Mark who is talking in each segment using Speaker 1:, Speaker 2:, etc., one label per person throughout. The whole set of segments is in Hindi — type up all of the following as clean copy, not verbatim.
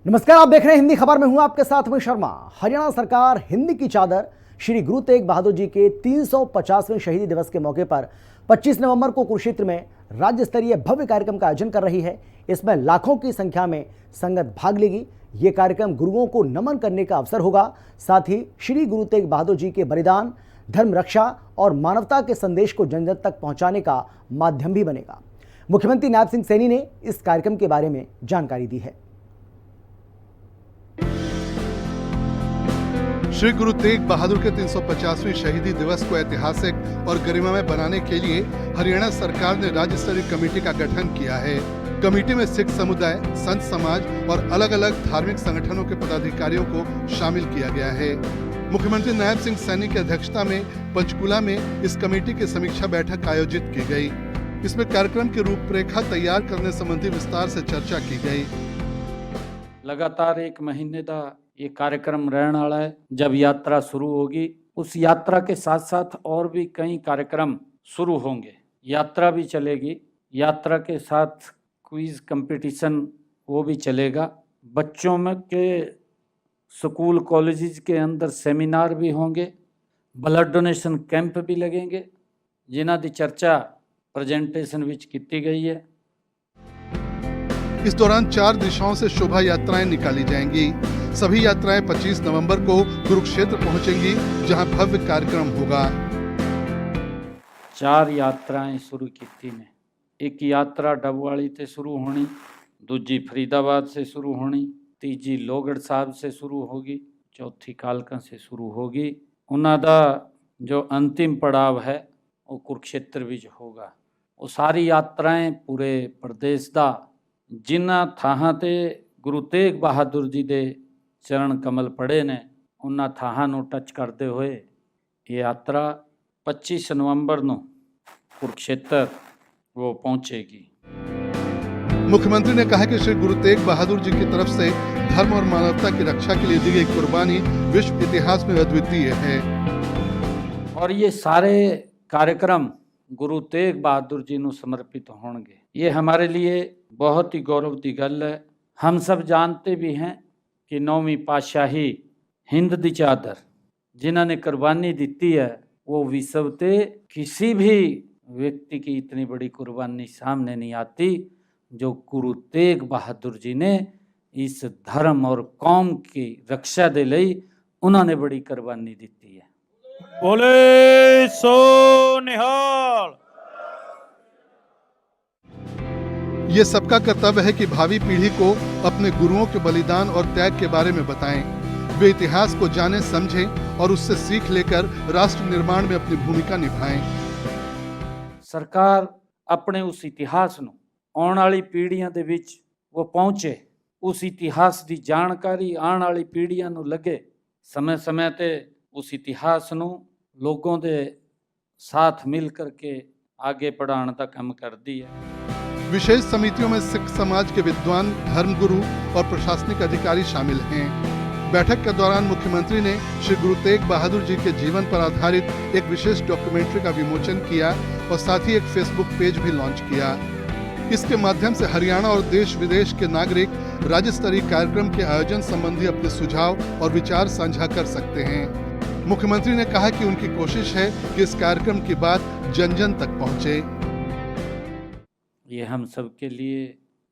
Speaker 1: नमस्कार, आप देख रहे हैं हिंदी खबर में हूं आपके साथ में शर्मा। हरियाणा सरकार हिंदी की चादर श्री गुरु तेग बहादुर जी के 350वें शहीदी दिवस के मौके पर 25 नवंबर को कुरुक्षेत्र में राज्य स्तरीय भव्य कार्यक्रम का आयोजन कर रही है। इसमें लाखों की संख्या में संगत भाग लेगी। ये कार्यक्रम गुरुओं को नमन करने का अवसर होगा। साथ ही श्री गुरु तेग बहादुर जी के बलिदान, धर्म रक्षा और मानवता के संदेश को जन जन तक पहुंचाने का माध्यम भी बनेगा। मुख्यमंत्री नायब सिंह सैनी ने इस कार्यक्रम के बारे में जानकारी दी है।
Speaker 2: श्री गुरु तेग बहादुर के 350वें शहीदी दिवस को ऐतिहासिक और गरिमामय बनाने के लिए हरियाणा सरकार ने राज्य स्तरीय कमेटी का गठन किया है। कमेटी में सिख समुदाय, संत समाज और अलग अलग धार्मिक संगठनों के पदाधिकारियों को शामिल किया गया है। मुख्यमंत्री नायब सिंह सैनी की अध्यक्षता में पंचकुला में इस कमेटी की समीक्षा बैठक आयोजित की गई। इसमें कार्यक्रम की रूपरेखा तैयार करने संबंधी विस्तार से चर्चा की गई।
Speaker 3: लगातार एक महीने का ये कार्यक्रम रहने वाला है। जब यात्रा शुरू होगी, उस यात्रा के साथ साथ और भी कई कार्यक्रम शुरू होंगे। यात्रा भी चलेगी, यात्रा के साथ क्विज कंपटीशन वो भी चलेगा। बच्चों में के स्कूल कॉलेजेस के अंदर सेमिनार भी होंगे, ब्लड डोनेशन कैंप भी लगेंगे, जिन्हां दी चर्चा प्रेजेंटेशन विच की गई है।
Speaker 2: इस दौरान 4 दिशाओं से शोभा यात्राएं निकाली जाएंगी। सभी यात्राएं 25 नवंबर को कुरुक्षेत्र पहुंचेंगी, जहां भव्य कार्यक्रम होगा।
Speaker 3: 4 यात्राएं शुरू की ने। एक यात्रा डबवाली से शुरू होनी, दूजी फरीदाबाद से शुरू होनी, तीजी लोहगढ़ साहब से शुरू होगी, चौथी कालका से शुरू होगी। उन्हां दा जो अंतिम पड़ाव है वो कुरुक्षेत्र विच होगा। वो सारी यात्राएं पूरे प्रदेश दा जिन्हां थाहां ते गुरु तेग बहादुर जी दे चरण कमल पड़े ने, उन्हां थाहां नूं टच करते हुए ये यात्रा 25 नवंबर नूं कुरुक्षेत्र वो पहुंचेगी।
Speaker 2: मुख्यमंत्री ने कहा कि श्री गुरु तेग बहादुर जी की तरफ से धर्म और मानवता की रक्षा के लिए दी गई कुर्बानी विश्व इतिहास में अद्वितीय है।
Speaker 3: और ये सारे कार्यक्रम गुरु तेग बहादुर जी नूं समर्पित होंगे। ये हमारे लिए बहुत ही गौरव की गल है। हम सब जानते भी हैं कि 9वीं पातशाही हिंद दी चादर जिन्हों ने कुर्बानी दी है, वो विश्व ते किसी भी व्यक्ति की इतनी बड़ी कुर्बानी सामने नहीं आती जो गुरु तेग बहादुर जी ने इस धर्म और कौम की रक्षा दे लई उन्होंने बड़ी कुर्बानी दी है।
Speaker 4: बोले सो निहाल।
Speaker 2: ये सबका कर्तव्य है कि भावी पीढ़ी को अपने गुरुओं के बलिदान और त्याग के बारे में बताएं। वे इतिहास को जाने, समझें और उससे सीख लेकर राष्ट्र निर्माण में अपनी भूमिका निभाएं।
Speaker 3: सरकार अपने उस इतिहास नूं आने वाली पीढ़ियां दे विच वो पहुंचे, उस इतिहास की जानकारी आने वाली पीढ़ियां नूं लगे। समय समय ते उस इतिहास नूं लोगों के साथ मिल करके आगे बढ़ाने का काम करती है।
Speaker 2: विशेष समितियों में सिख समाज के विद्वान, धर्मगुरु और प्रशासनिक अधिकारी शामिल हैं। बैठक के दौरान मुख्यमंत्री ने श्री गुरु तेग बहादुर जी के जीवन पर आधारित एक विशेष डॉक्यूमेंट्री का विमोचन किया और साथ ही एक फेसबुक पेज भी लॉन्च किया। इसके माध्यम से हरियाणा और देश विदेश के नागरिक राज्य स्तरीय कार्यक्रम के आयोजन संबंधी अपने सुझाव और विचार साझा कर सकते हैं। मुख्यमंत्री ने कहा कि उनकी कोशिश है कि इस कार्यक्रम की बात जन जन तक पहुंचे।
Speaker 3: ये हम सब के लिए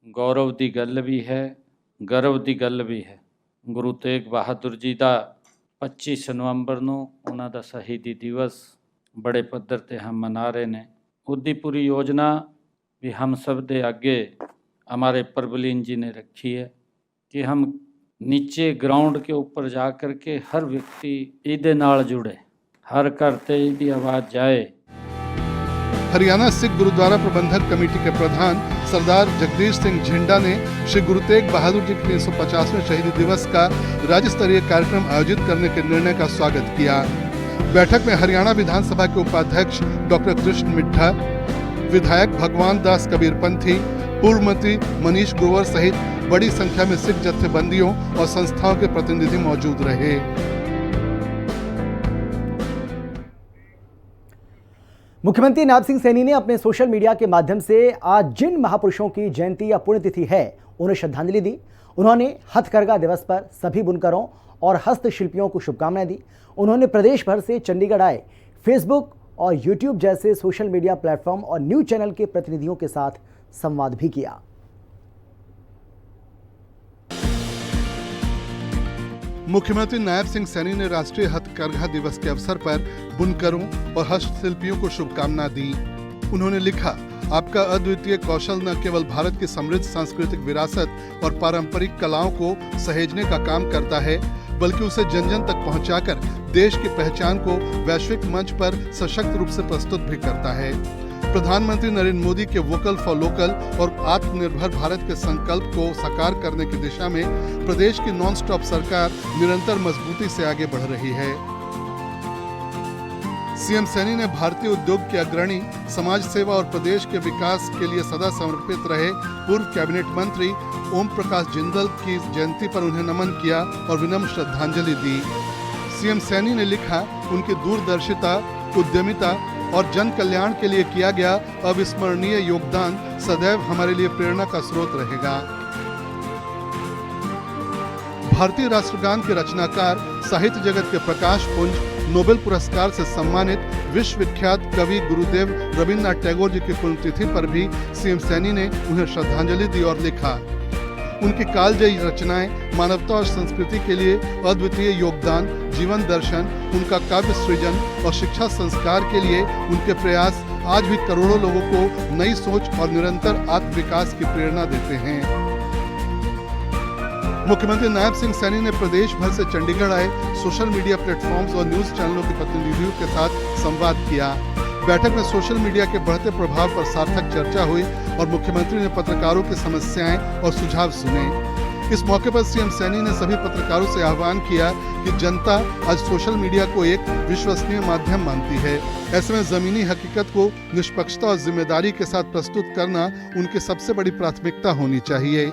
Speaker 3: गौरव की गल भी है, गर्व की गल भी है। गुरु तेग बहादुर जी का 25 नवंबर नूं उन्हां दा शहीदी दिवस बड़े पद्धर ते हम मना रहे हैं। उसकी पूरी योजना भी हम सब दे आगे हमारे प्रभुलीन जी ने रखी है कि हम नीचे ग्राउंड के ऊपर जा कर के हर व्यक्ति इहदे नाल जुड़े, हर घर ते इहदी आवाज़ जाए।
Speaker 2: हरियाणा सिख गुरुद्वारा प्रबंधक कमेटी के प्रधान सरदार जगदीश सिंह झिंडा ने श्री गुरु तेग बहादुर जी के 350वें शहीदी दिवस का राज्य स्तरीय कार्यक्रम आयोजित करने के निर्णय का स्वागत किया। बैठक में हरियाणा विधानसभा के उपाध्यक्ष डॉक्टर कृष्ण मिड्ढा, विधायक भगवान दास कबीरपंथी, पूर्व मंत्री मनीष ग्रोवर सहित बड़ी संख्या में सिख जत्थेबंदियों और संस्थाओं के प्रतिनिधि मौजूद रहे।
Speaker 1: मुख्यमंत्री नायब सिंह सैनी ने अपने सोशल मीडिया के माध्यम से आज जिन महापुरुषों की जयंती या पुण्यतिथि है उन्हें श्रद्धांजलि दी। उन्होंने हथकरघा दिवस पर सभी बुनकरों और हस्तशिल्पियों को शुभकामनाएं दी। उन्होंने प्रदेश भर से चंडीगढ़ आए फेसबुक और यूट्यूब जैसे सोशल मीडिया प्लेटफॉर्म और न्यूज चैनल के प्रतिनिधियों के साथ संवाद भी किया।
Speaker 2: मुख्यमंत्री नायब सिंह सैनी ने राष्ट्रीय हथकरघा दिवस के अवसर पर बुनकरों और हस्तशिल्पियों को शुभकामना दी। उन्होंने लिखा, आपका अद्वितीय कौशल न केवल भारत की समृद्ध सांस्कृतिक विरासत और पारंपरिक कलाओं को सहेजने का काम करता है, बल्कि उसे जन जन तक पहुंचाकर देश की पहचान को वैश्विक मंच पर सशक्त रूप से प्रस्तुत भी करता है। प्रधानमंत्री नरेंद्र मोदी के वोकल फॉर लोकल और आत्मनिर्भर भारत के संकल्प को साकार करने की दिशा में प्रदेश की नॉन स्टॉप सरकार निरंतर मजबूती से आगे बढ़ रही है। सीएम सैनी ने भारतीय उद्योग के अग्रणी, समाज सेवा और प्रदेश के विकास के लिए सदा समर्पित रहे पूर्व कैबिनेट मंत्री ओम प्रकाश जिंदल की जयंती पर उन्हें नमन किया और विनम्र श्रद्धांजलि दी। सीएम सैनी ने लिखा, उनकी दूरदर्शिता, उद्यमिता और जन कल्याण के लिए किया गया अविस्मरणीय योगदान सदैव हमारे लिए प्रेरणा का स्रोत रहेगा। भारतीय राष्ट्रगान के रचनाकार, साहित्य जगत के प्रकाश पुंज, नोबेल पुरस्कार से सम्मानित विश्व विख्यात कवि गुरुदेव रविन्द्रनाथ टैगोर जी की पुण्यतिथि पर भी सीएम सैनी ने उन्हें श्रद्धांजलि दी और लिखा, उनकी कालजयी रचनाएं मानवता और संस्कृति के लिए अद्वितीय योगदान, जीवन दर्शन, उनका काव्य सृजन और शिक्षा संस्कार के लिए उनके प्रयास आज भी करोड़ों लोगों को नई सोच और निरंतर आत्मविकास की प्रेरणा देते हैं। मुख्यमंत्री नायब सिंह सैनी ने प्रदेश भर से चंडीगढ़ आए सोशल मीडिया प्लेटफॉर्म्स और न्यूज चैनलों के प्रतिनिधियों के साथ संवाद किया। बैठक में सोशल मीडिया के बढ़ते प्रभाव पर सार्थक चर्चा हुई और मुख्यमंत्री ने पत्रकारों की समस्याएं और सुझाव सुने। इस मौके पर सीएम सैनी ने सभी पत्रकारों से आह्वान किया कि जनता आज सोशल मीडिया को एक विश्वसनीय माध्यम मानती है। ऐसे में जमीनी हकीकत को निष्पक्षता और जिम्मेदारी के साथ प्रस्तुत करना उनकी सबसे बड़ी प्राथमिकता होनी चाहिए।